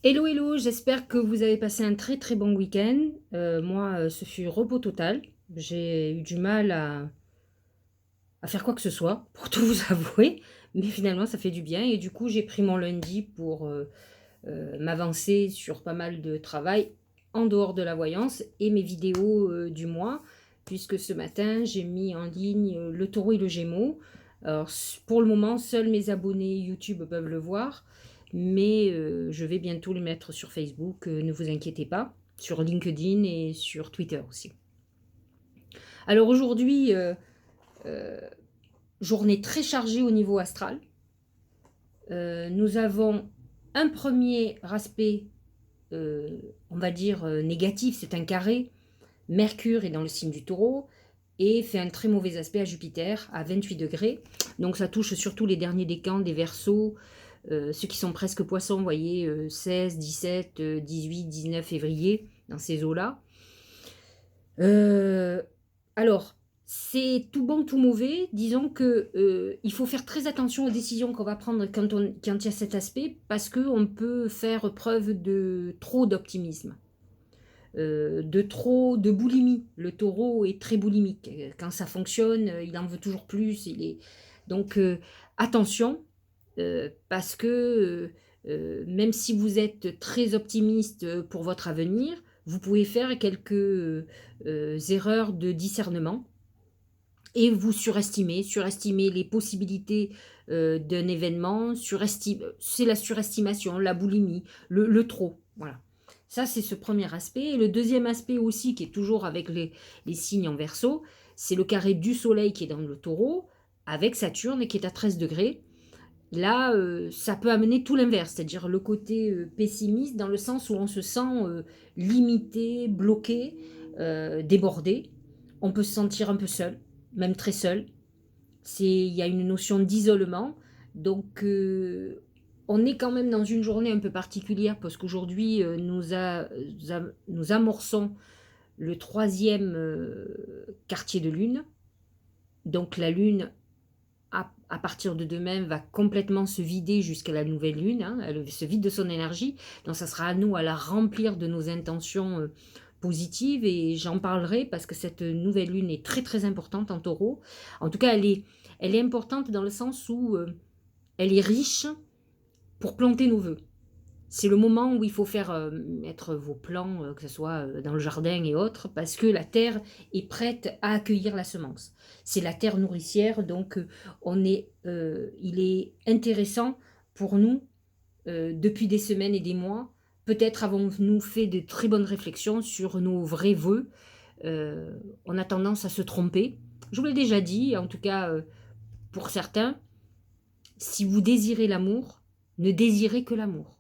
Hello, hello, j'espère que vous avez passé un très très bon week-end. Moi, ce fut repos total. J'ai eu du mal à faire quoi que ce soit, pour tout vous avouer, mais finalement ça fait du bien et du coup j'ai pris mon lundi pour m'avancer sur pas mal de travail en dehors de la voyance et mes vidéos du mois, puisque ce matin j'ai mis en ligne le taureau et le gémeaux. Alors, pour le moment, seuls mes abonnés YouTube peuvent le voir, mais je vais bientôt le mettre sur Facebook, ne vous inquiétez pas, sur LinkedIn et sur Twitter aussi. Alors aujourd'hui, euh, journée très chargée au niveau astral. Nous avons un premier aspect, on va dire, négatif, c'est un carré. Mercure est dans le signe du taureau et fait un très mauvais aspect à Jupiter à 28 degrés. Donc ça touche surtout les derniers décans des Verseaux, ceux qui sont presque poissons, vous voyez, 16, 17, 18, 19 février, dans ces eaux-là. Euh, alors, c'est tout bon, tout mauvais. Disons que il faut faire très attention aux décisions qu'on va prendre quand il y a cet aspect, parce qu'on peut faire preuve de trop d'optimisme, de trop de boulimie. Le taureau est très boulimique. Quand ça fonctionne, il en veut toujours plus. Donc, attention, parce que même si vous êtes très optimiste pour votre avenir, vous pouvez faire quelques erreurs de discernement et vous surestimer les possibilités d'un événement, c'est la surestimation, la boulimie, le trop, voilà. Ça, c'est ce premier aspect. Et le deuxième aspect aussi, qui est toujours avec les signes en Verseau, c'est le carré du soleil qui est dans le taureau, avec Saturne, et qui est à 13 degrés. Là, ça peut amener tout l'inverse, c'est-à-dire le côté pessimiste, dans le sens où on se sent limité, bloqué, débordé. On peut se sentir un peu seul, même très seul. Il y a une notion d'isolement. Donc, on est quand même dans une journée un peu particulière, parce qu'aujourd'hui, nous amorçons le troisième quartier de lune. Donc, la lune à partir de demain, va complètement se vider jusqu'à la nouvelle lune. Hein. Elle se vide de son énergie. Donc, ça sera à nous à la remplir de nos intentions positives. Et j'en parlerai parce que cette nouvelle lune est très, très importante en taureau. En tout cas, elle est importante dans le sens où elle est riche pour planter nos vœux. C'est le moment où il faut faire mettre vos plants, que ce soit dans le jardin et autres, parce que la terre est prête à accueillir la semence. C'est la terre nourricière, donc il est intéressant pour nous, depuis des semaines et des mois. Peut-être avons-nous fait de très bonnes réflexions sur nos vrais vœux. On a tendance à se tromper. Je vous l'ai déjà dit, en tout cas pour certains, si vous désirez l'amour, ne désirez que l'amour.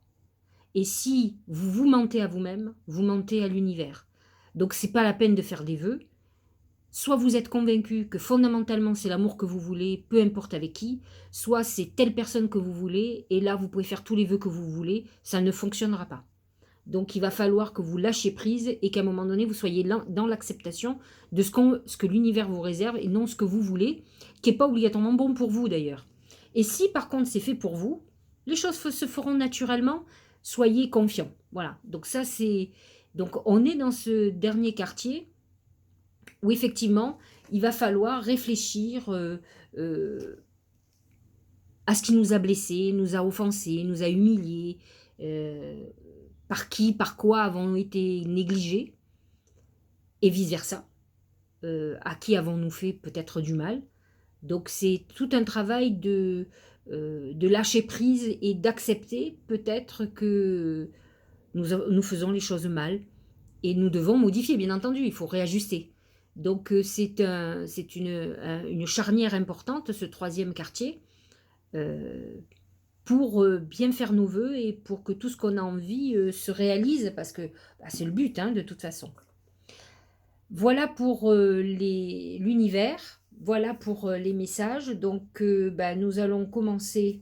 Et si vous vous mentez à vous-même, vous mentez à l'univers. Donc c'est pas la peine de faire des vœux. Soit vous êtes convaincu que fondamentalement c'est l'amour que vous voulez, peu importe avec qui, soit c'est telle personne que vous voulez, et là vous pouvez faire tous les vœux que vous voulez, ça ne fonctionnera pas. Donc il va falloir que vous lâchiez prise et qu'à un moment donné vous soyez dans l'acceptation de ce que l'univers vous réserve et non ce que vous voulez, qui n'est pas obligatoirement bon pour vous d'ailleurs. Et si par contre c'est fait pour vous, les choses se feront naturellement, soyez confiants. Voilà, donc ça c'est... Donc on est dans ce dernier quartier où effectivement il va falloir réfléchir à ce qui nous a blessés, nous a offensés, nous a humiliés, euh, par qui, par quoi avons-nous été négligés, et vice-versa, à qui avons-nous fait peut-être du mal. Donc c'est tout un travail de lâcher prise et d'accepter peut-être que nous faisons les choses mal, et nous devons modifier, bien entendu, il faut réajuster. Donc c'est une charnière importante, ce troisième quartier, euh, pour bien faire nos voeux et pour que tout ce qu'on a envie se réalise, parce que bah, c'est le but, hein, de toute façon. Voilà pour l'univers, voilà pour les messages. Donc, bah, nous allons commencer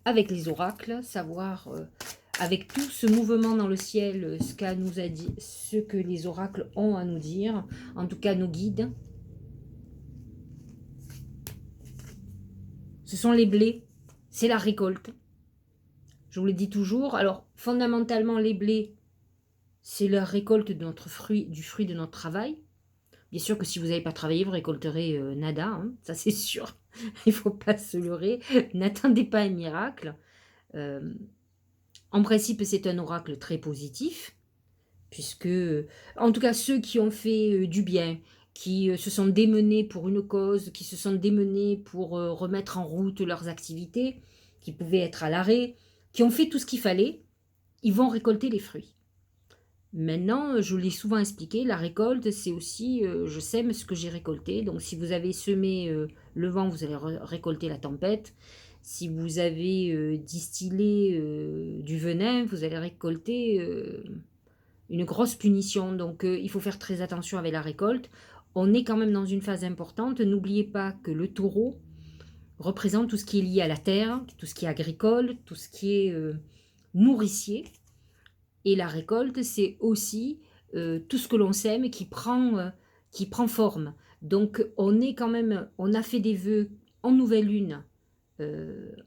avec les oracles, savoir avec tout ce mouvement dans le ciel, ce qu'a nous a dit, ce que les oracles ont à nous dire, en tout cas nos guides. Ce sont les blés, c'est la récolte. Je vous le dis toujours. Alors, fondamentalement, les blés, c'est la récolte de notre fruit, du fruit de notre travail. Bien sûr que si vous n'avez pas travaillé, vous récolterez nada, hein, ça c'est sûr. Il ne faut pas se leurrer. N'attendez pas un miracle. Euh, En principe, c'est un oracle très positif, puisque, en tout cas, ceux qui ont fait du bien, qui se sont démenés pour une cause, qui se sont démenés pour remettre en route leurs activités, qui pouvaient être à l'arrêt, qui ont fait tout ce qu'il fallait, ils vont récolter les fruits. Maintenant, je l'ai souvent expliqué, la récolte, c'est aussi, je sème ce que j'ai récolté. Donc, si vous avez semé le vent, vous allez récolter la tempête. Si vous avez distillé du venin, vous allez récolter une grosse punition. Donc, il faut faire très attention avec la récolte. On est quand même dans une phase importante. N'oubliez pas que le taureau représente tout ce qui est lié à la terre, tout ce qui est agricole, tout ce qui est nourricier. Et la récolte, c'est aussi tout ce que l'on sème qui prend forme. Donc, on est quand même, on a fait des vœux en nouvelle lune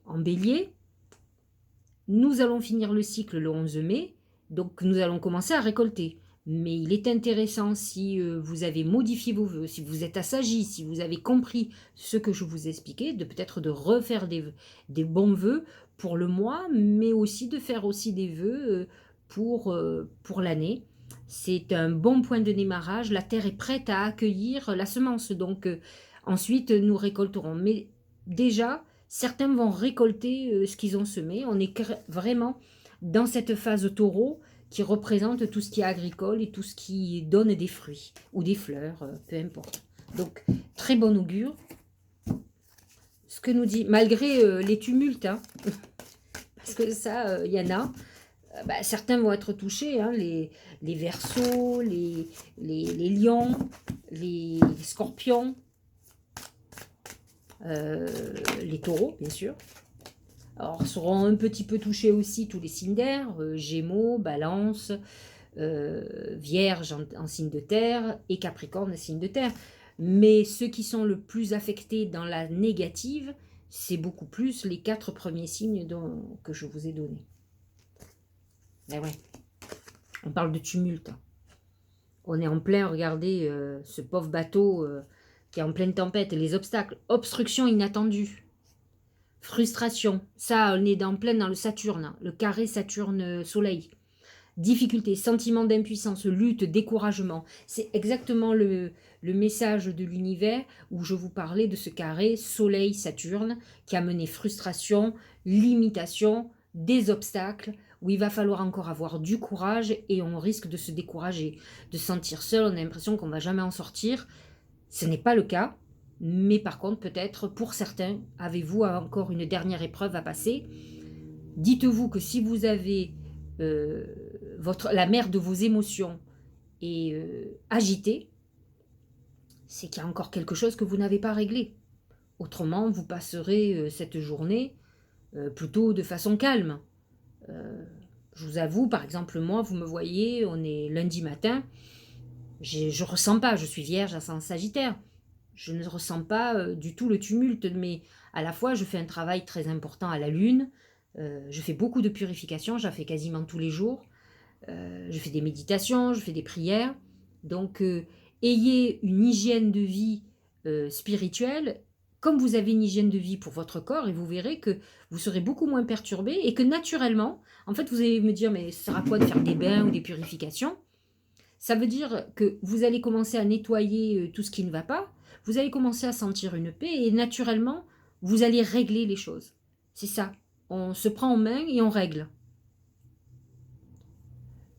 en bélier. Nous allons finir le cycle le 11 mai, donc nous allons commencer à récolter. Mais il est intéressant, si vous avez modifié vos vœux, si vous êtes assagi, si vous avez compris ce que je vous ai expliqué, de peut-être de refaire des bons vœux pour le mois, mais aussi de faire aussi des vœux pour l'année. C'est un bon point de démarrage, la terre est prête à accueillir la semence, donc ensuite nous récolterons. Mais déjà, certains vont récolter ce qu'ils ont semé. On est vraiment dans cette phase taureau qui représente tout ce qui est agricole et tout ce qui donne des fruits ou des fleurs, peu importe. Donc, très bon augure. Ce que nous dit, malgré les tumultes, hein, parce que ça, il y en a, certains vont être touchés, hein, les Verseaux, les lions, les scorpions, les taureaux, bien sûr. Alors, seront un petit peu touchés aussi tous les signes d'air, Gémeaux, Balance, Vierge en signe de terre et Capricorne en signe de terre. Mais ceux qui sont le plus affectés dans la négative, c'est beaucoup plus les 4 premiers signes que je vous ai donnés. Mais ouais, on parle de tumulte. On est en plein, regardez, ce pauvre bateau qui est en pleine tempête, les obstacles, obstruction inattendue. Frustration, ça on est plein dans le Saturne, le carré Saturne-Soleil. Difficulté, sentiment d'impuissance, lutte, découragement. C'est exactement le message de l'univers où je vous parlais de ce carré Soleil-Saturne qui a mené frustration, limitation, des obstacles, où il va falloir encore avoir du courage et on risque de se décourager, de se sentir seul, on a l'impression qu'on ne va jamais en sortir. Ce n'est pas le cas. Mais par contre, peut-être pour certains, avez-vous encore une dernière épreuve à passer? Dites-vous que si vous avez la mer de vos émotions est agitée, c'est qu'il y a encore quelque chose que vous n'avez pas réglé. Autrement, vous passerez cette journée plutôt de façon calme. Je vous avoue, par exemple, moi, vous me voyez, on est lundi matin, je ne ressens pas, je suis vierge à Sagittaire. Je ne ressens pas du tout le tumulte, mais à la fois, je fais un travail très important à la lune. Je fais beaucoup de purification, j'en fais quasiment tous les jours. Je fais des méditations, je fais des prières. Donc, ayez une hygiène de vie spirituelle, comme vous avez une hygiène de vie pour votre corps, et vous verrez que vous serez beaucoup moins perturbé et que naturellement, en fait, vous allez me dire, mais ça sert à quoi de faire des bains ou des purifications? Ça veut dire que vous allez commencer à nettoyer tout ce qui ne va pas, vous allez commencer à sentir une paix et naturellement, vous allez régler les choses. C'est ça. On se prend en main et on règle.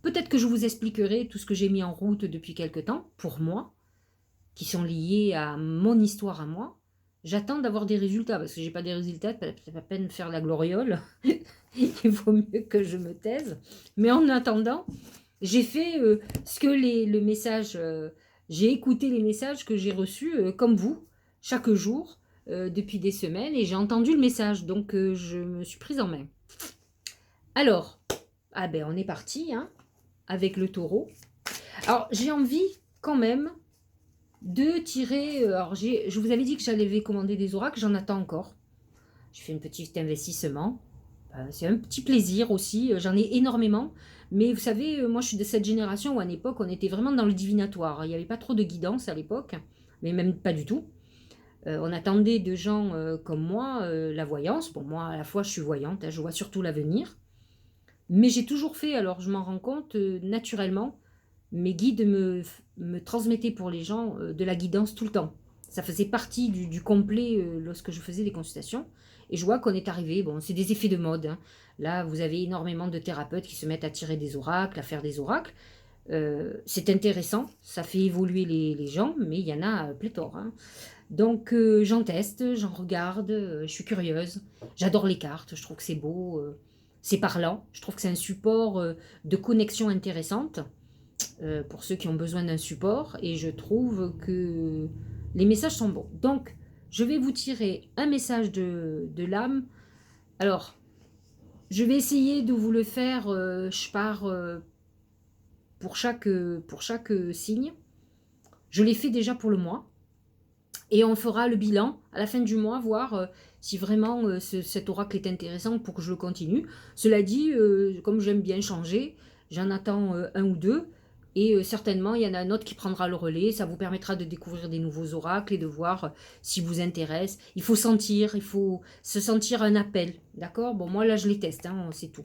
Peut-être que je vous expliquerai tout ce que j'ai mis en route depuis quelque temps, pour moi, qui sont liés à mon histoire à moi. J'attends d'avoir des résultats, parce que j'ai pas des résultats, c'est pas peine de faire la gloriole. Il vaut mieux que je me taise. Mais en attendant, j'ai fait ce que le message... j'ai écouté les messages que j'ai reçus, comme vous, chaque jour, depuis des semaines, et j'ai entendu le message, donc je me suis prise en main. Alors, on est parti, hein, avec le taureau. Alors, j'ai envie, quand même, de tirer... alors, je vous avais dit que j'allais commander des oracles, j'en attends encore. J'ai fait un petit investissement. C'est un petit plaisir aussi, j'en ai énormément. Mais vous savez, moi je suis de cette génération où à l'époque on était vraiment dans le divinatoire. Il n'y avait pas trop de guidance à l'époque, mais même pas du tout. On attendait de gens comme moi la voyance. Bon, moi à la fois je suis voyante, hein, je vois surtout l'avenir. Mais j'ai toujours fait, alors je m'en rends compte naturellement, mes guides me transmettaient pour les gens de la guidance tout le temps. Ça faisait partie du complet lorsque je faisais des consultations. Et je vois qu'on est arrivé, bon, c'est des effets de mode, hein. Là, vous avez énormément de thérapeutes qui se mettent à tirer des oracles, à faire des oracles. C'est intéressant, ça fait évoluer les gens, mais il y en a pléthore, hein. Donc j'en teste, j'en regarde, je suis curieuse. J'adore les cartes, je trouve que c'est beau, c'est parlant. Je trouve que c'est un support de connexion intéressante pour ceux qui ont besoin d'un support. Et je trouve que les messages sont bons. Donc je vais vous tirer un message de l'âme. Alors, je vais essayer de vous le faire, je pars pour chaque signe. Je l'ai fait déjà pour le mois. Et on fera le bilan à la fin du mois, voir si vraiment cet oracle est intéressant pour que je le continue. Cela dit, comme j'aime bien changer, j'en attends un ou deux. Et certainement, il y en a un autre qui prendra le relais. Ça vous permettra de découvrir des nouveaux oracles et de voir si vous intéresse. Il faut sentir, il faut se sentir un appel. D'accord? Bon, moi là, je les teste, hein, c'est tout.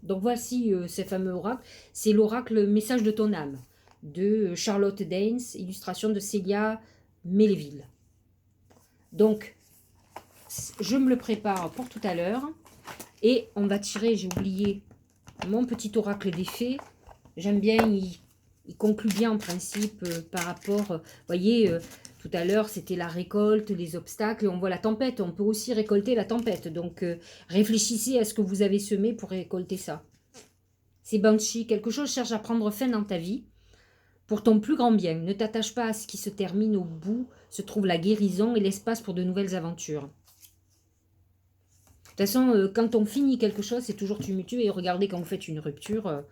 Donc voici ces fameux oracles. C'est l'oracle Message de ton âme de Charlotte Daines, illustration de Célia Melleville. Donc, je me le prépare pour tout à l'heure. Et on va tirer, j'ai oublié, mon petit oracle des fées. J'aime bien, il conclut bien en principe par rapport... voyez, tout à l'heure, c'était la récolte, les obstacles. Et on voit la tempête. On peut aussi récolter la tempête. Donc, réfléchissez à ce que vous avez semé pour récolter ça. C'est Banshee. Quelque chose cherche à prendre fin dans ta vie. Pour ton plus grand bien, ne t'attache pas à ce qui se termine. Au bout se trouve la guérison et l'espace pour de nouvelles aventures. De toute façon, quand on finit quelque chose, c'est toujours tumultueux. Et regardez, quand vous faites une rupture,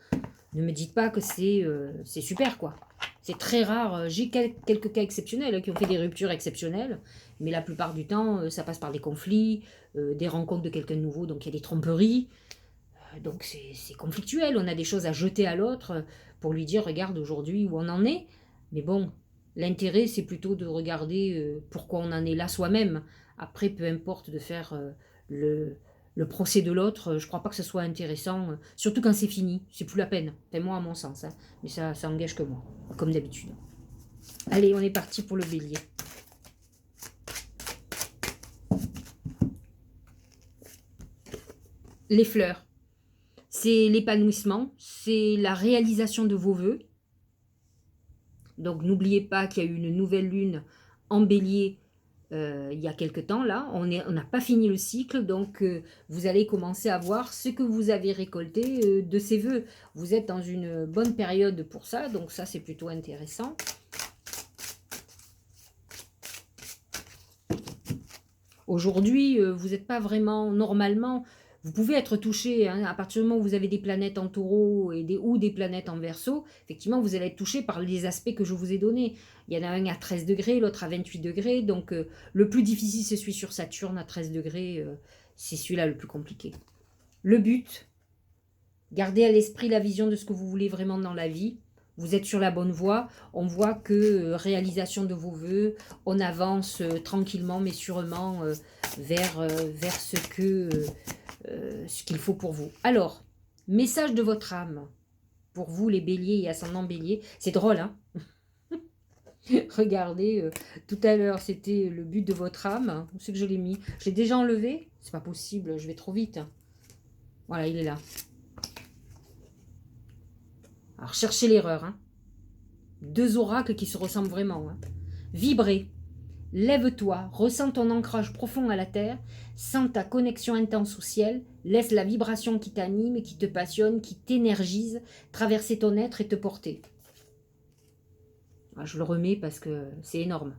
ne me dites pas que c'est super, quoi. C'est très rare. J'ai quelques cas exceptionnels qui ont fait des ruptures exceptionnelles. Mais la plupart du temps, ça passe par des conflits, des rencontres de quelqu'un de nouveau. Donc, il y a des tromperies. Donc c'est conflictuel, on a des choses à jeter à l'autre pour lui dire regarde aujourd'hui où on en est. Mais bon, l'intérêt c'est plutôt de regarder pourquoi on en est là soi-même. Après, peu importe de faire le procès de l'autre, je crois pas que ce soit intéressant, surtout quand c'est fini, c'est plus la peine. C'est moi à mon sens, hein. Mais ça engage que moi, comme d'habitude. Allez, on est parti pour le bélier. Les fleurs. C'est l'épanouissement, c'est la réalisation de vos vœux. Donc n'oubliez pas qu'il y a eu une nouvelle lune en bélier il y a quelque temps là. On n'a pas fini le cycle, donc vous allez commencer à voir ce que vous avez récolté de ces vœux. Vous êtes dans une bonne période pour ça, donc ça c'est plutôt intéressant. Aujourd'hui, vous n'êtes pas vraiment normalement... Vous pouvez être touché, hein, à partir du moment où vous avez des planètes en taureau ou des planètes en verso, effectivement, vous allez être touché par les aspects que je vous ai donnés. Il y en a un à 13 degrés, l'autre à 28 degrés. Donc, le plus difficile, c'est celui sur Saturne à 13 degrés. C'est celui-là le plus compliqué. Le but, gardez à l'esprit la vision de ce que vous voulez vraiment dans la vie. Vous êtes sur la bonne voie. On voit que réalisation de vos voeux, on avance tranquillement mais sûrement vers ce qu'il faut pour vous. Alors, message de votre âme pour vous les béliers et ascendants béliers. C'est drôle, hein? Regardez, tout à l'heure c'était le but de votre âme. Où c'est que je l'ai mis? Je l'ai déjà enlevé? C'est pas possible, je vais trop vite. Voilà, il est là. Alors, cherchez l'erreur, hein. Deux oracles qui se ressemblent vraiment, hein. Vibrez. Lève-toi, ressens ton ancrage profond à la terre, sens ta connexion intense au ciel, laisse la vibration qui t'anime, qui te passionne, qui t'énergise, traverser ton être et te porter. Je le remets parce que c'est énorme.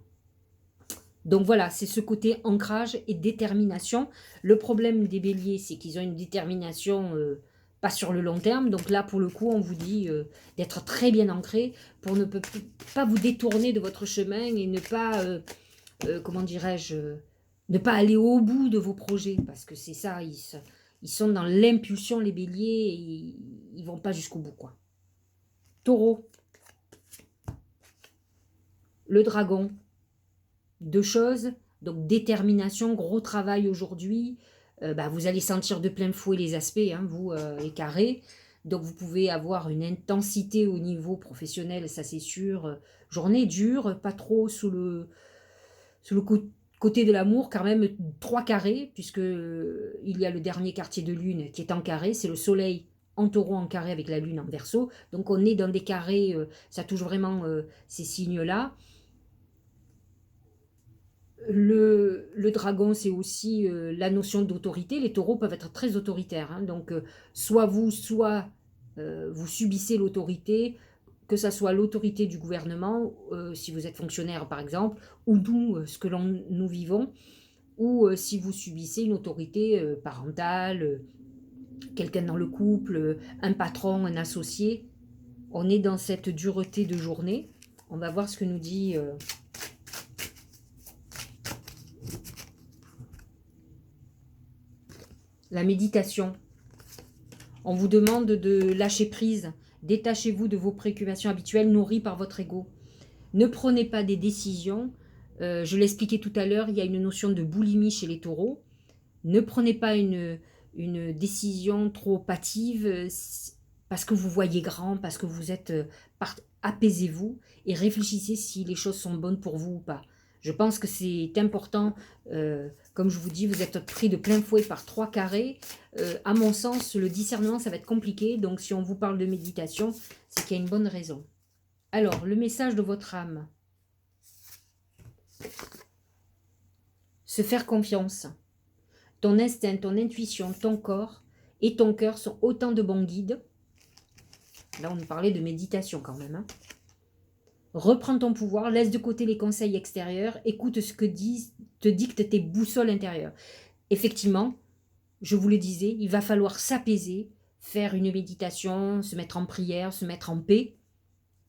Donc voilà, c'est ce côté ancrage et détermination. Le problème des béliers, c'est qu'ils ont une détermination pas sur le long terme. Donc là, pour le coup, on vous dit d'être très bien ancré pour ne pas vous détourner de votre chemin et ne pas... comment dirais-je, ne pas aller au bout de vos projets, parce que c'est ça, Ils sont dans l'impulsion, les béliers, et ils vont pas jusqu'au bout, quoi. Taureau. Le dragon. Deux choses. Donc, détermination, gros travail aujourd'hui. Vous allez sentir de plein fouet les aspects, hein, vous, les carrés. Donc, vous pouvez avoir une intensité au niveau professionnel, ça c'est sûr. Journée dure, pas trop sous le côté de l'amour, quand même 3 carrés, puisque il y a le dernier quartier de lune qui est en carré, c'est le soleil en taureau en carré avec la lune en verseau. Donc, on est dans des carrés, ça touche vraiment ces signes-là. Le dragon, c'est aussi la notion d'autorité. Les taureaux peuvent être très autoritaires, hein. Donc, soit vous subissez l'autorité, que ce soit l'autorité du gouvernement, si vous êtes fonctionnaire par exemple, ou nous, ce que nous vivons, ou si vous subissez une autorité parentale, quelqu'un dans le couple, un patron, un associé. On est dans cette dureté de journée. On va voir ce que nous dit... la méditation. On vous demande de lâcher prise. Détachez-vous de vos préoccupations habituelles nourries par votre ego. Ne prenez pas des décisions. Je l'expliquais tout à l'heure, il y a une notion de boulimie chez les taureaux. Ne prenez pas une décision trop hâtive parce que vous voyez grand, parce que vous êtes... apaisez-vous et réfléchissez si les choses sont bonnes pour vous ou pas. Je pense que c'est important, comme je vous dis, vous êtes pris de plein fouet par 3 carrés. À mon sens, le discernement, ça va être compliqué. Donc, si on vous parle de méditation, c'est qu'il y a une bonne raison. Alors, le message de votre âme. Se faire confiance. Ton instinct, ton intuition, ton corps et ton cœur sont autant de bons guides. Là, on nous parlait de méditation quand même, hein. Reprends ton pouvoir, laisse de côté les conseils extérieurs, écoute ce que te dictent tes boussoles intérieures. Effectivement, je vous le disais, il va falloir s'apaiser, faire une méditation, se mettre en prière, se mettre en paix,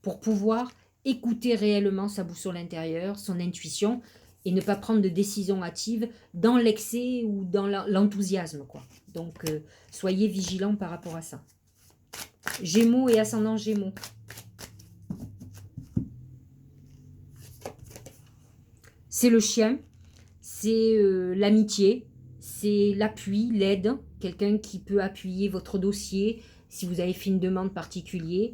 pour pouvoir écouter réellement sa boussole intérieure, son intuition, et ne pas prendre de décisions hâtives dans l'excès ou dans l'enthousiasme, quoi. Donc, soyez vigilants par rapport à ça. Gémeaux et ascendant Gémeaux. C'est le chien, c'est l'amitié, c'est l'appui, l'aide, quelqu'un qui peut appuyer votre dossier si vous avez fait une demande particulière.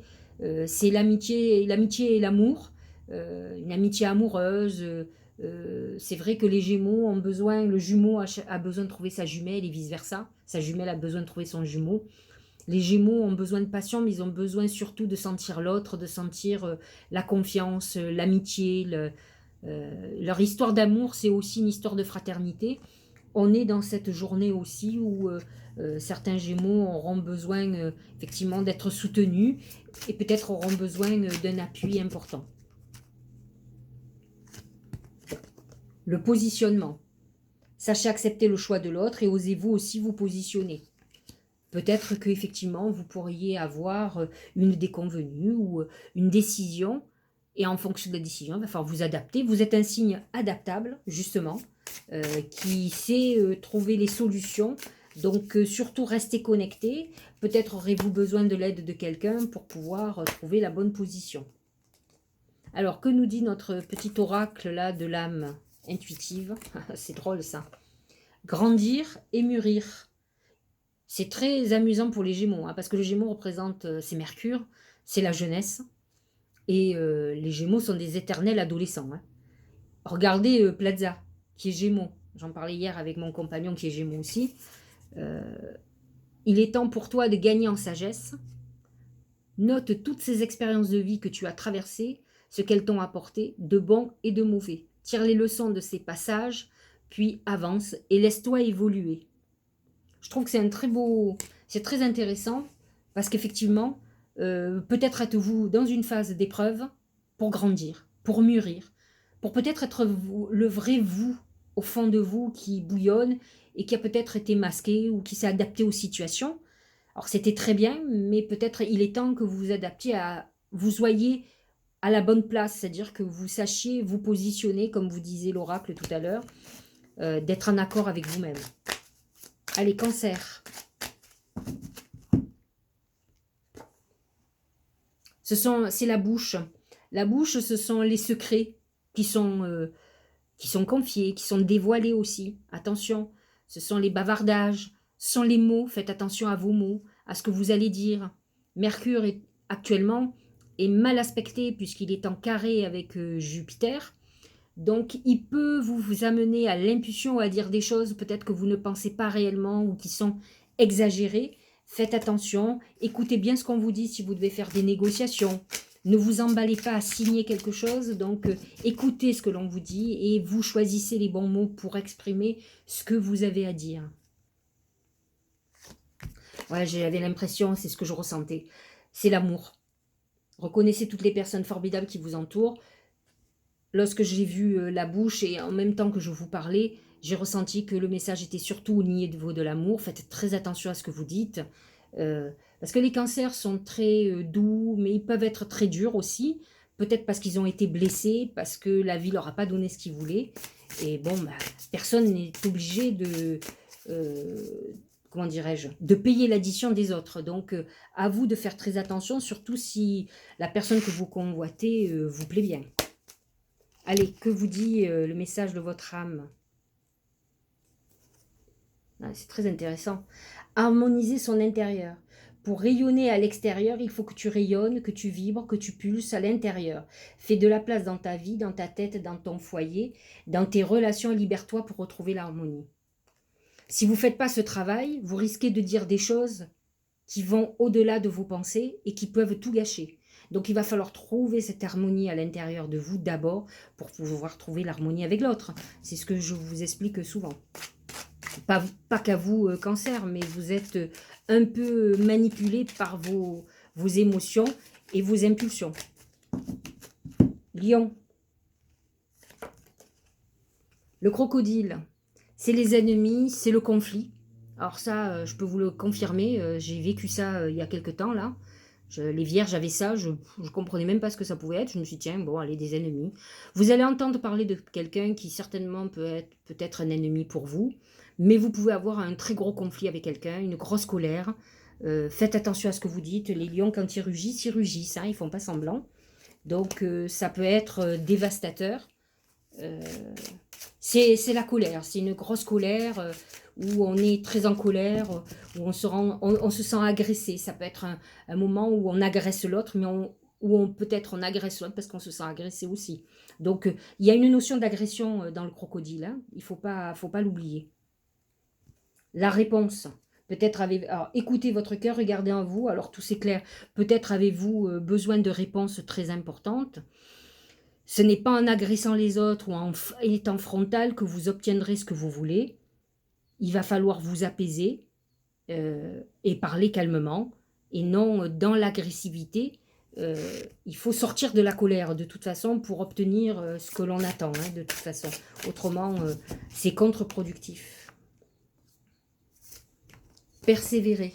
C'est l'amitié et l'amour, une amitié amoureuse. C'est vrai que les Gémeaux ont besoin, le jumeau a besoin de trouver sa jumelle et vice-versa. Sa jumelle a besoin de trouver son jumeau. Les Gémeaux ont besoin de passion, mais ils ont besoin surtout de sentir l'autre, de sentir la confiance, l'amitié. Leur histoire d'amour, c'est aussi une histoire de fraternité. On est dans cette journée aussi où certains Gémeaux auront besoin effectivement d'être soutenus et peut-être auront besoin d'un appui important. Le positionnement. Sachez accepter le choix de l'autre et osez-vous aussi vous positionner. Peut-être qu'effectivement, vous pourriez avoir une déconvenue ou une décision, et en fonction de la décision, il va falloir vous adapter. Vous êtes un signe adaptable, justement, qui sait trouver les solutions. Donc, surtout, restez connectés. Peut-être aurez-vous besoin de l'aide de quelqu'un pour pouvoir trouver la bonne position. Alors, que nous dit notre petit oracle là de l'âme intuitive? C'est drôle, ça. Grandir et mûrir. C'est très amusant pour les Gémeaux, hein, parce que le Gémeaux représente, c'est Mercure, c'est la jeunesse. Et les Gémeaux sont des éternels adolescents, hein. Regardez Plaza, qui est Gémeaux. J'en parlais hier avec mon compagnon qui est Gémeaux aussi. Il est temps pour toi de gagner en sagesse. Note toutes ces expériences de vie que tu as traversées, ce qu'elles t'ont apporté, de bon et de mauvais. Tire les leçons de ces passages, puis avance et laisse-toi évoluer. Je trouve que c'est c'est très intéressant parce qu'effectivement, peut-être êtes-vous dans une phase d'épreuve pour grandir, pour mûrir, pour peut-être être le vrai vous au fond de vous qui bouillonne et qui a peut-être été masqué ou qui s'est adapté aux situations. Alors c'était très bien, mais peut-être il est temps que vous vous adaptiez vous soyez à la bonne place, c'est-à-dire que vous sachiez vous positionner, comme vous disiez l'oracle tout à l'heure, d'être en accord avec vous-même. Allez, Cancer. C'est la bouche. La bouche, ce sont les secrets qui sont confiés, qui sont dévoilés aussi. Attention, ce sont les bavardages, ce sont les mots. Faites attention à vos mots, à ce que vous allez dire. Mercure est actuellement est mal aspecté puisqu'il est en carré avec Jupiter. Donc, il peut vous amener à l'impulsion ou à dire des choses peut-être que vous ne pensez pas réellement ou qui sont exagérées. Faites attention, écoutez bien ce qu'on vous dit si vous devez faire des négociations. Ne vous emballez pas à signer quelque chose, donc écoutez ce que l'on vous dit et vous choisissez les bons mots pour exprimer ce que vous avez à dire. Ouais, j'avais l'impression, c'est ce que je ressentais. C'est l'amour. Reconnaissez toutes les personnes formidables qui vous entourent. Lorsque j'ai vu la bouche et en même temps que je vous parlais, j'ai ressenti que le message était surtout au niveau de l'amour. Faites très attention à ce que vous dites. Parce que les cancers sont très doux, mais ils peuvent être très durs aussi. Peut-être parce qu'ils ont été blessés, parce que la vie leur a pas donné ce qu'ils voulaient. Et bon, bah, personne n'est obligé de... comment dirais-je, de payer l'addition des autres. Donc, à vous de faire très attention, surtout si la personne que vous convoitez vous plaît bien. Allez, que vous dit le message de votre âme? Ah, c'est très intéressant. Harmoniser son intérieur. Pour rayonner à l'extérieur, il faut que tu rayonnes, que tu vibres, que tu pulses à l'intérieur. Fais de la place dans ta vie, dans ta tête, dans ton foyer, dans tes relations, libère-toi pour retrouver l'harmonie. Si vous ne faites pas ce travail, vous risquez de dire des choses qui vont au-delà de vos pensées et qui peuvent tout gâcher. Donc il va falloir trouver cette harmonie à l'intérieur de vous d'abord pour pouvoir trouver l'harmonie avec l'autre. C'est ce que je vous explique souvent. Pas qu'à vous, cancer, mais vous êtes un peu manipulé par vos émotions et vos impulsions. Lion. Le crocodile, c'est les ennemis, c'est le conflit. Alors ça, je peux vous le confirmer, j'ai vécu ça il y a quelque temps là. Les vierges avaient ça, je ne comprenais même pas ce que ça pouvait être. Je me suis dit, tiens, bon, allez, des ennemis. Vous allez entendre parler de quelqu'un qui certainement peut être un ennemi pour vous, mais vous pouvez avoir un très gros conflit avec quelqu'un, une grosse colère. Faites attention à ce que vous dites. Les lions, quand ils rugissent, hein, ils ne font pas semblant. Donc, ça peut être dévastateur. C'est la colère, c'est une grosse colère où on est très en colère, où on se sent agressé. Ça peut être un moment où on agresse l'autre, mais peut-être on agresse l'autre parce qu'on se sent agressé aussi. Donc, il y a une notion d'agression dans le crocodile, hein. Il faut pas l'oublier. La réponse. Peut-être alors, écoutez votre cœur, regardez en vous. Alors, tout c'est clair. Peut-être avez-vous besoin de réponses très importantes. Ce n'est pas en agressant les autres ou en étant frontal que vous obtiendrez ce que vous voulez. Il va falloir vous apaiser et parler calmement et non dans l'agressivité. Il faut sortir de la colère de toute façon pour obtenir ce que l'on attend, hein, de toute façon. Autrement, c'est contre-productif. Persévérer.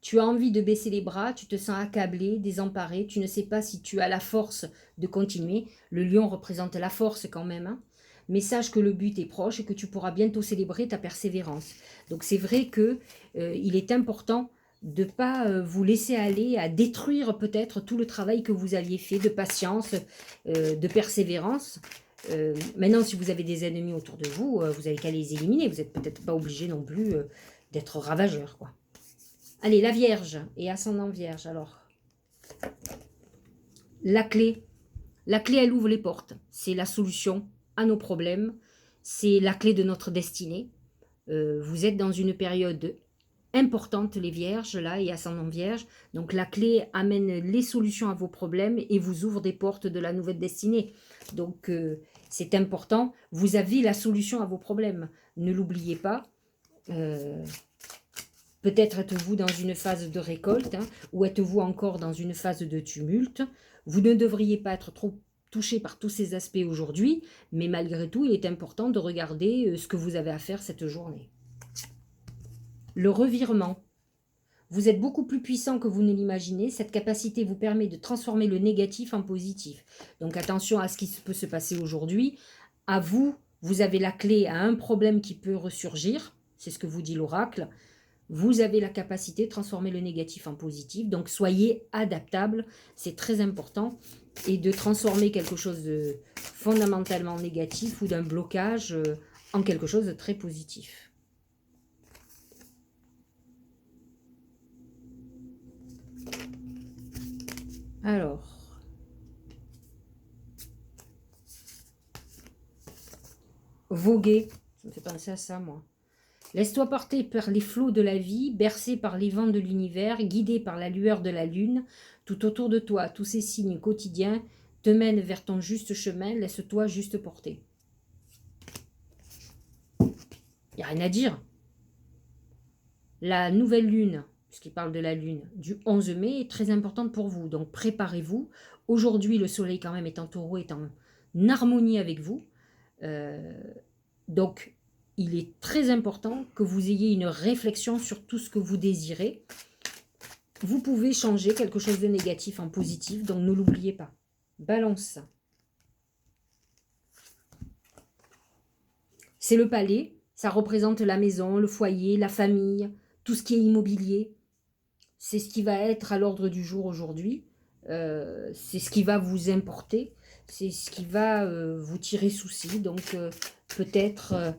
Tu as envie de baisser les bras, tu te sens accablé, désemparé, tu ne sais pas si tu as la force de continuer. Le lion représente la force quand même, hein. Mais sache que le but est proche et que tu pourras bientôt célébrer ta persévérance. Donc c'est vrai que il est important de ne pas vous laisser aller à détruire peut-être tout le travail que vous aviez fait de patience, de persévérance. Maintenant, si vous avez des ennemis autour de vous, vous n'avez qu'à les éliminer. Vous n'êtes peut-être pas obligé non plus d'être ravageur, quoi. Allez, la Vierge et ascendant Vierge, alors. La clé, elle ouvre les portes. C'est la solution à nos problèmes. C'est la clé de notre destinée. Vous êtes dans une période importante, les Vierges, là, et ascendant Vierge. Donc, la clé amène les solutions à vos problèmes et vous ouvre des portes de la nouvelle destinée. Donc, c'est important. Vous avez la solution à vos problèmes. Ne l'oubliez pas. Peut-être êtes-vous dans une phase de récolte, hein, ou êtes-vous encore dans une phase de tumulte. Vous ne devriez pas être trop touché par tous ces aspects aujourd'hui, mais malgré tout, il est important de regarder ce que vous avez à faire cette journée. Le revirement. Vous êtes beaucoup plus puissant que vous ne l'imaginez. Cette capacité vous permet de transformer le négatif en positif. Donc attention à ce qui peut se passer aujourd'hui. À vous, vous avez la clé à un problème qui peut ressurgir. C'est ce que vous dit l'oracle. Vous avez la capacité de transformer le négatif en positif, donc soyez adaptable, c'est très important, et de transformer quelque chose de fondamentalement négatif ou d'un blocage en quelque chose de très positif. Alors, voguer, ça me fait penser à ça, moi. Laisse-toi porter par les flots de la vie, bercé par les vents de l'univers, guidé par la lueur de la lune. Tout autour de toi, tous ces signes quotidiens te mènent vers ton juste chemin. Laisse-toi juste porter. Il n'y a rien à dire. La nouvelle lune, puisqu'il parle de la lune, du 11 mai est très importante pour vous. Donc préparez-vous. Aujourd'hui, le soleil quand même est en taureau, est en harmonie avec vous. Donc, il est très important que vous ayez une réflexion sur tout ce que vous désirez. Vous pouvez changer quelque chose de négatif en positif, donc ne l'oubliez pas. Balance. C'est le palais, ça représente la maison, le foyer, la famille, tout ce qui est immobilier. C'est ce qui va être à l'ordre du jour aujourd'hui. C'est ce qui va vous importer. C'est ce qui va vous tirer souci. Donc, peut-être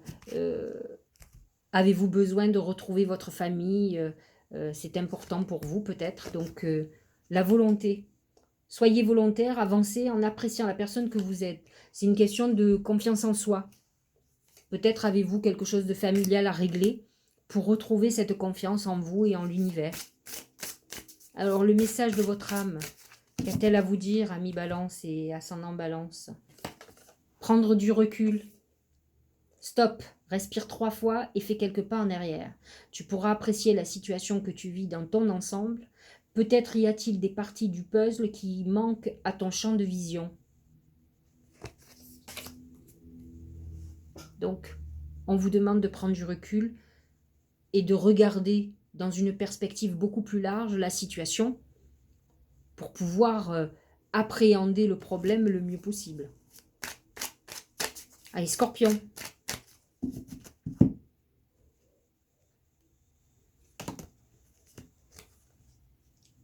avez-vous besoin de retrouver votre famille. C'est important pour vous, peut-être. Donc, la volonté. Soyez volontaire, avancez en appréciant la personne que vous êtes. C'est une question de confiance en soi. Peut-être avez-vous quelque chose de familial à régler pour retrouver cette confiance en vous et en l'univers. Alors, le message de votre âme, qu'a-t-elle à vous dire, ami Balance et ascendant Balance? Prendre du recul. Stop, respire 3 fois et fais quelques pas en arrière. Tu pourras apprécier la situation que tu vis dans ton ensemble. Peut-être y a-t-il des parties du puzzle qui manquent à ton champ de vision. Donc, on vous demande de prendre du recul et de regarder dans une perspective beaucoup plus large la situation pour pouvoir appréhender le problème le mieux possible. Allez, Scorpion.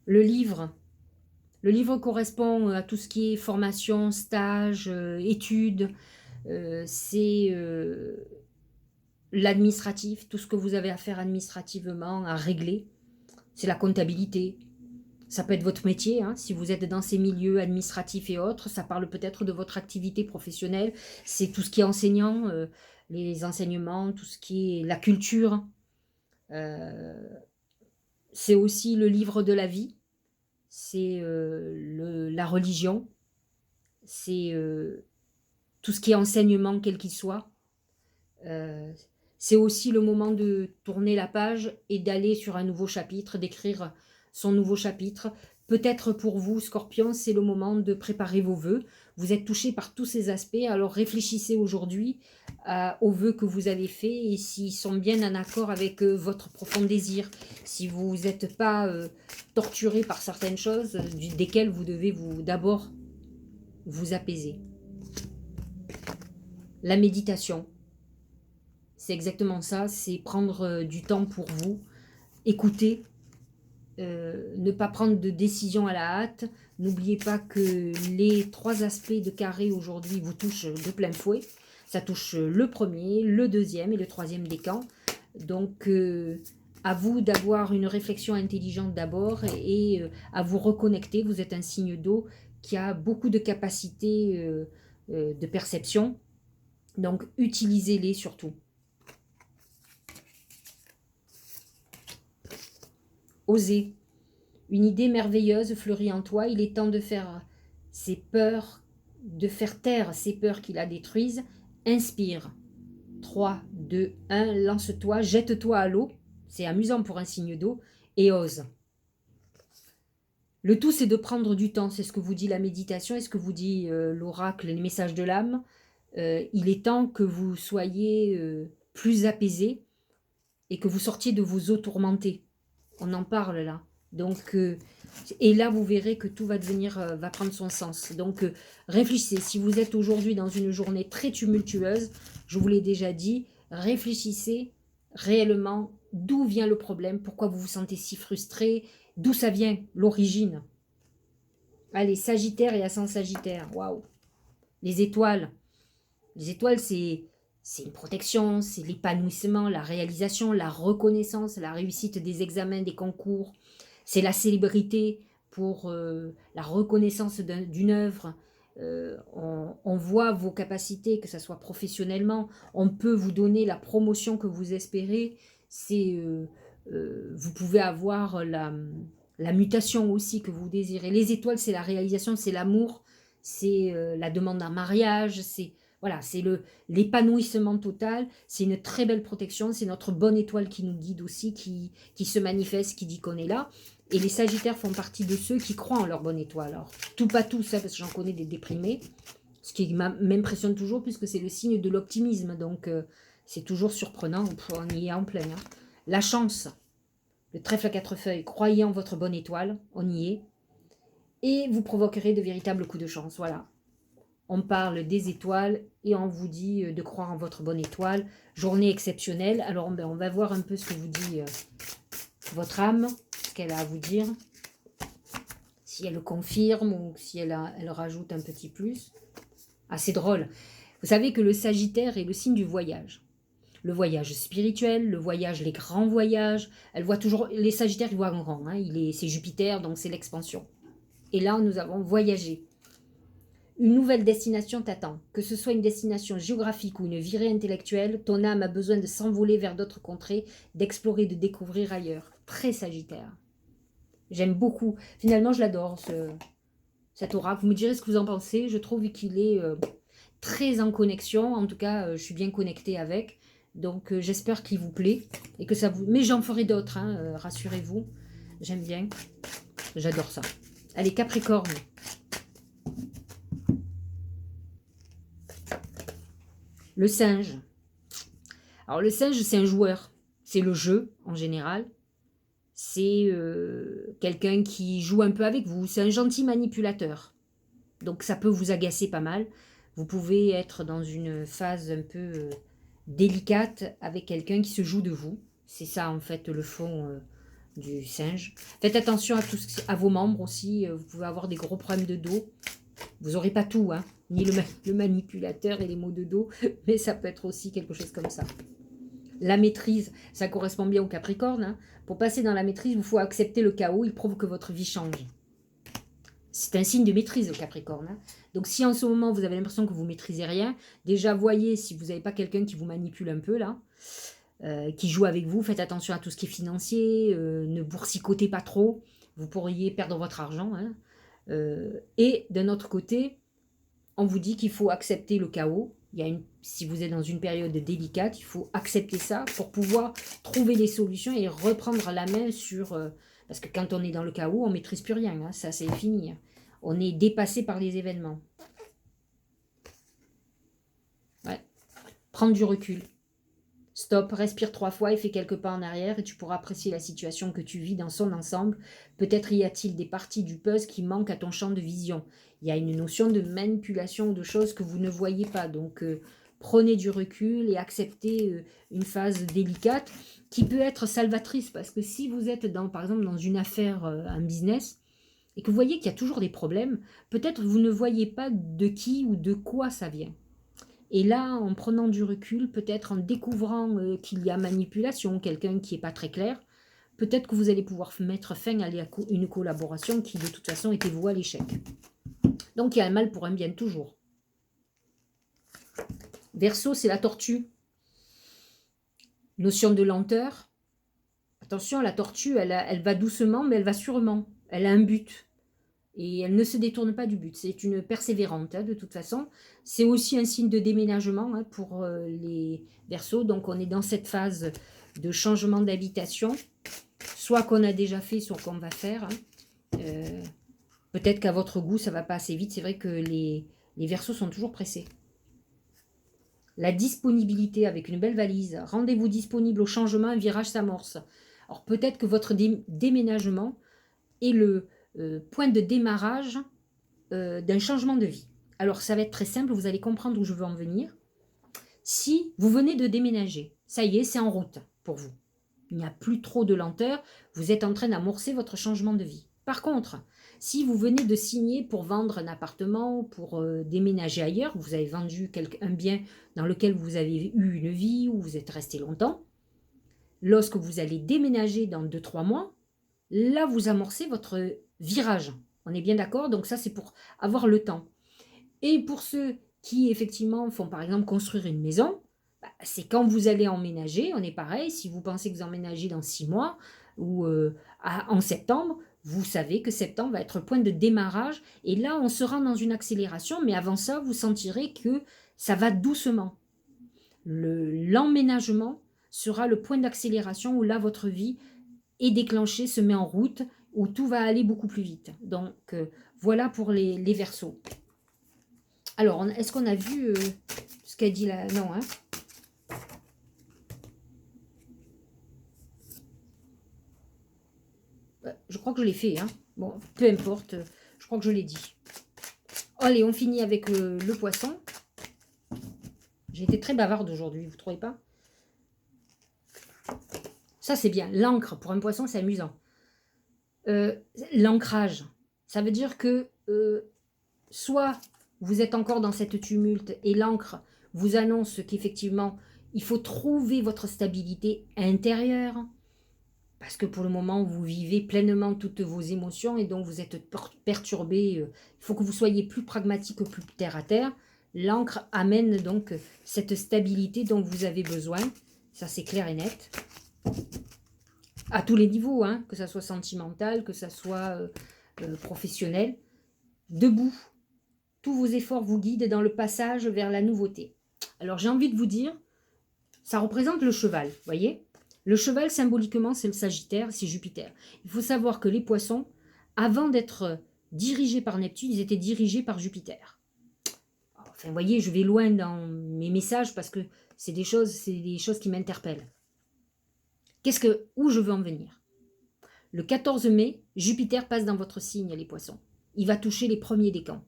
Le livre. Le livre correspond à tout ce qui est formation, stage, études. C'est l'administratif, tout ce que vous avez à faire administrativement, à régler. C'est la comptabilité. Ça peut être votre métier, hein, si vous êtes dans ces milieux administratifs et autres. Ça parle peut-être de votre activité professionnelle. C'est tout ce qui est enseignant, les enseignements, tout ce qui est la culture. C'est aussi le livre de la vie. C'est la religion. C'est tout ce qui est enseignement, quel qu'il soit. C'est aussi le moment de tourner la page et d'aller sur un nouveau chapitre, d'écrire son nouveau chapitre. Peut-être pour vous, Scorpion, c'est le moment de préparer vos vœux. Vous êtes touché par tous ces aspects, alors réfléchissez aujourd'hui aux vœux que vous avez faits et s'ils sont bien en accord avec votre profond désir. Si vous n'êtes pas torturé par certaines choses desquelles vous devez d'abord vous apaiser. La méditation. C'est exactement ça, c'est prendre du temps pour vous, écouter, ne pas prendre de décision à la hâte. N'oubliez pas que les 3 aspects de carré aujourd'hui vous touchent de plein fouet. Ça touche le premier, le deuxième et le troisième décan. Donc, à vous d'avoir une réflexion intelligente d'abord et à vous reconnecter. Vous êtes un signe d'eau qui a beaucoup de capacités de perception. Donc, utilisez-les surtout. Osez. Une idée merveilleuse fleurit en toi. Il est temps de faire ses peurs, de faire taire ces peurs qui la détruisent. Inspire. 3, 2, 1, lance-toi, jette-toi à l'eau. C'est amusant pour un signe d'eau. Et ose. Le tout, c'est de prendre du temps. C'est ce que vous dit la méditation et ce que vous dit l'oracle, les messages de l'âme. Il est temps que vous soyez plus apaisé et que vous sortiez de vos eaux tourmentées. On en parle là. Donc, et là, vous verrez que tout va va prendre son sens. Donc, réfléchissez. Si vous êtes aujourd'hui dans une journée très tumultueuse, je vous l'ai déjà dit, réfléchissez réellement d'où vient le problème, pourquoi vous vous sentez si frustré, d'où ça vient, l'origine. Allez, Sagittaire et Ascendant Sagittaire, waouh. Les étoiles. Les étoiles, c'est une protection, c'est l'épanouissement, la réalisation, la reconnaissance, la réussite des examens, des concours. C'est la célébrité pour la reconnaissance d'une œuvre. On voit vos capacités, que ce soit professionnellement. On peut vous donner la promotion que vous espérez. Vous pouvez avoir la mutation aussi que vous désirez. Les étoiles, c'est la réalisation, c'est l'amour, c'est la demande d'un mariage, c'est voilà, c'est l'épanouissement total, c'est une très belle protection, c'est notre bonne étoile qui nous guide aussi, qui se manifeste, qui dit qu'on est là. Et les Sagittaires font partie de ceux qui croient en leur bonne étoile. Alors, tout pas tous, hein, parce que j'en connais des déprimés, ce qui m'impressionne toujours puisque c'est le signe de l'optimisme. Donc, c'est toujours surprenant, on y est en plein. Hein. La chance, le trèfle à 4 feuilles, croyez en votre bonne étoile, on y est. Et vous provoquerez de véritables coups de chance, voilà. On parle des étoiles et on vous dit de croire en votre bonne étoile. Journée exceptionnelle. Alors, on va voir un peu ce que vous dit votre âme, ce qu'elle a à vous dire. Si elle le confirme ou si elle rajoute un petit plus. Ah, c'est drôle. Vous savez que le Sagittaire est le signe du voyage. Le voyage spirituel, le voyage, les grands voyages. Elle voit toujours, les Sagittaires, ils voient en grand. Hein, c'est Jupiter, donc c'est l'expansion. Et là, nous avons voyagé. Une nouvelle destination t'attend. Que ce soit une destination géographique ou une virée intellectuelle, ton âme a besoin de s'envoler vers d'autres contrées, d'explorer, de découvrir ailleurs. Très Sagittaire. J'aime beaucoup. Finalement, je l'adore, cet oracle. Vous me direz ce que vous en pensez. Je trouve qu'il est très en connexion. En tout cas, je suis bien connectée avec. Donc, j'espère qu'il vous plaît. Et que ça vous... Mais j'en ferai d'autres, hein, rassurez-vous. J'aime bien. J'adore ça. Allez, Capricorne. Le singe. Alors le singe, c'est un joueur. C'est le jeu, en général. C'est quelqu'un qui joue un peu avec vous. C'est un gentil manipulateur. Donc ça peut vous agacer pas mal. Vous pouvez être dans une phase un peu délicate avec quelqu'un qui se joue de vous. C'est ça, en fait, le fond du singe. Faites attention à vos membres aussi. Vous pouvez avoir des gros problèmes de dos. Vous n'aurez pas tout, hein, ni le manipulateur et les maux de dos, mais ça peut être aussi quelque chose comme ça. La maîtrise, ça correspond bien au Capricorne. Hein. Pour passer dans la maîtrise, il faut accepter le chaos, il prouve que votre vie change. C'est un signe de maîtrise, le Capricorne. Hein. Donc si en ce moment, vous avez l'impression que vous ne maîtrisez rien, déjà voyez si vous n'avez pas quelqu'un qui vous manipule un peu, là, qui joue avec vous, faites attention à tout ce qui est financier, ne boursicotez pas trop, vous pourriez perdre votre argent, hein. Et d'un autre côté, on vous dit qu'il faut accepter le chaos. Si vous êtes dans une période délicate, il faut accepter ça pour pouvoir trouver des solutions et reprendre la main sur... parce que quand on est dans le chaos, on ne maîtrise plus rien. Hein, ça, c'est fini. Hein. On est dépassé par les événements. Ouais. Prendre du recul. Stop, respire 3 fois et fais quelques pas en arrière et tu pourras apprécier la situation que tu vis dans son ensemble. Peut-être y a-t-il des parties du puzzle qui manquent à ton champ de vision. Il y a une notion de manipulation de choses que vous ne voyez pas. Donc, prenez du recul et acceptez une phase délicate qui peut être salvatrice. Parce que si vous êtes, par exemple, dans une affaire, un business, et que vous voyez qu'il y a toujours des problèmes, peut-être vous ne voyez pas de qui ou de quoi ça vient. Et là, en prenant du recul, peut-être en découvrant qu'il y a manipulation, quelqu'un qui n'est pas très clair, peut-être que vous allez pouvoir mettre fin à une collaboration qui, de toute façon, était vouée à l'échec. Donc, il y a un mal pour un bien, toujours. Verseau, c'est la tortue. Notion de lenteur. Attention, la tortue, elle va doucement, mais elle va sûrement. Elle a un but. Et elle ne se détourne pas du but. C'est une persévérante, hein, de toute façon. C'est aussi un signe de déménagement, hein, pour les Verseaux. Donc, on est dans cette phase de changement d'habitation. Soit qu'on a déjà fait, soit qu'on va faire. Hein. Peut-être qu'à votre goût, ça ne va pas assez vite. C'est vrai que les Verseaux sont toujours pressés. La disponibilité avec une belle valise. Rendez-vous disponible au changement, un virage s'amorce. Alors, peut-être que votre déménagement est le... point de démarrage d'un changement de vie. Alors, ça va être très simple, vous allez comprendre où je veux en venir. Si vous venez de déménager, ça y est, c'est en route pour vous. il n'y a plus trop de lenteur, vous êtes en train d'amorcer votre changement de vie. Par contre, si vous venez de signer pour vendre un appartement, pour déménager ailleurs, vous avez vendu un bien dans lequel vous avez eu une vie, où vous êtes resté longtemps, lorsque vous allez déménager dans 2-3 mois, là vous amorcez votre virage. On est bien d'accord? Donc ça c'est pour avoir le temps. Et pour ceux qui effectivement font par exemple construire une maison, c'est quand vous allez emménager, on est pareil, si vous pensez que vous emménagez dans 6 mois ou en septembre, vous savez que septembre va être le point de démarrage et là on sera dans une accélération, mais avant ça vous sentirez que ça va doucement. L'emménagement sera le point d'accélération où là votre vie est déclenchée, se met en route, où tout va aller beaucoup plus vite. Donc voilà pour les Verseaux. Alors, est-ce qu'on a vu ce qu'a dit là? Non, hein? Je crois que je l'ai fait, hein? Bon, peu importe, je crois que je l'ai dit. Allez, on finit avec le Poisson. J'ai été très bavarde aujourd'hui, vous ne trouvez pas? Ça, c'est bien. L'encre, pour un Poisson, c'est amusant. L'ancrage, ça veut dire que soit vous êtes encore dans cette tumulte et l'encre vous annonce qu'effectivement, il faut trouver votre stabilité intérieure, parce que pour le moment, vous vivez pleinement toutes vos émotions et donc vous êtes perturbé. Il faut que vous soyez plus pragmatique, plus terre à terre. L'encre amène donc cette stabilité dont vous avez besoin. Ça, c'est clair et net. À tous les niveaux, hein, que ça soit sentimental, que ça soit professionnel. Debout, tous vos efforts vous guident dans le passage vers la nouveauté. Alors, j'ai envie de vous dire, ça représente le cheval, voyez? Le cheval, symboliquement, c'est le Sagittaire, c'est Jupiter. Il faut savoir que les Poissons, avant d'être dirigés par Neptune, ils étaient dirigés par Jupiter. Enfin, vous voyez, je vais loin dans mes messages parce que c'est des choses qui m'interpellent. Où je veux en venir? Le 14 mai, Jupiter passe dans votre signe, les Poissons. Il va toucher les premiers décans,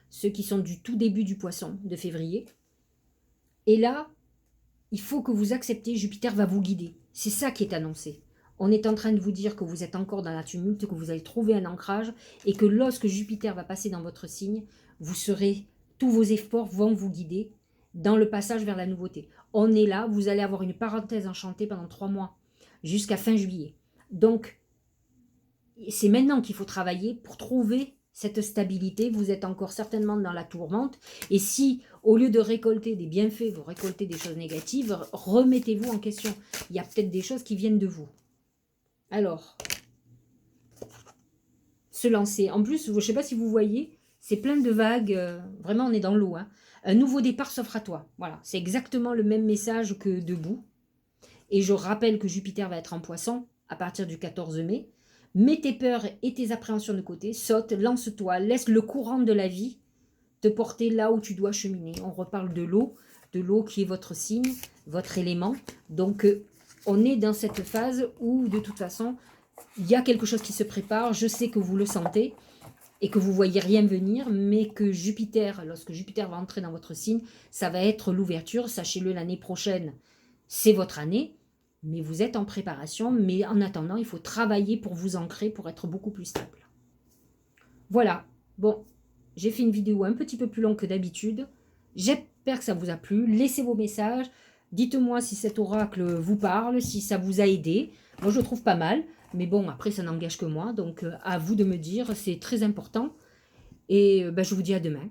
ceux qui sont du tout début du Poisson, de février. Et là, il faut que vous acceptez, Jupiter va vous guider. C'est ça qui est annoncé. On est en train de vous dire que vous êtes encore dans la tumulte, que vous allez trouver un ancrage, et que lorsque Jupiter va passer dans votre signe, tous vos efforts vont vous guider dans le passage vers la nouveauté. On est là, vous allez avoir une parenthèse enchantée pendant 3 mois, jusqu'à fin juillet. Donc, c'est maintenant qu'il faut travailler pour trouver cette stabilité. Vous êtes encore certainement dans la tourmente. Et si, au lieu de récolter des bienfaits, vous récoltez des choses négatives, remettez-vous en question. Il y a peut-être des choses qui viennent de vous. Alors, se lancer. En plus, je ne sais pas si vous voyez, c'est plein de vagues. Vraiment, on est dans l'eau. Hein. Un nouveau départ s'offre à toi. Voilà, c'est exactement le même message que debout. Et je rappelle que Jupiter va être en Poisson à partir du 14 mai. Mets tes peurs et tes appréhensions de côté, saute, lance-toi, laisse le courant de la vie te porter là où tu dois cheminer. On reparle de l'eau qui est votre signe, votre élément. Donc, on est dans cette phase où, de toute façon, il y a quelque chose qui se prépare. Je sais que vous le sentez et que vous voyez rien venir, mais que Jupiter, lorsque Jupiter va entrer dans votre signe, ça va être l'ouverture. Sachez-le, l'année prochaine, c'est votre année. Mais vous êtes en préparation, mais en attendant, il faut travailler pour vous ancrer, pour être beaucoup plus stable. Voilà, bon, j'ai fait une vidéo un petit peu plus longue que d'habitude. J'espère que ça vous a plu. Laissez vos messages, dites-moi si cet oracle vous parle, si ça vous a aidé. Moi, je le trouve pas mal, mais bon, après, ça n'engage que moi, donc à vous de me dire, c'est très important. Et je vous dis à demain.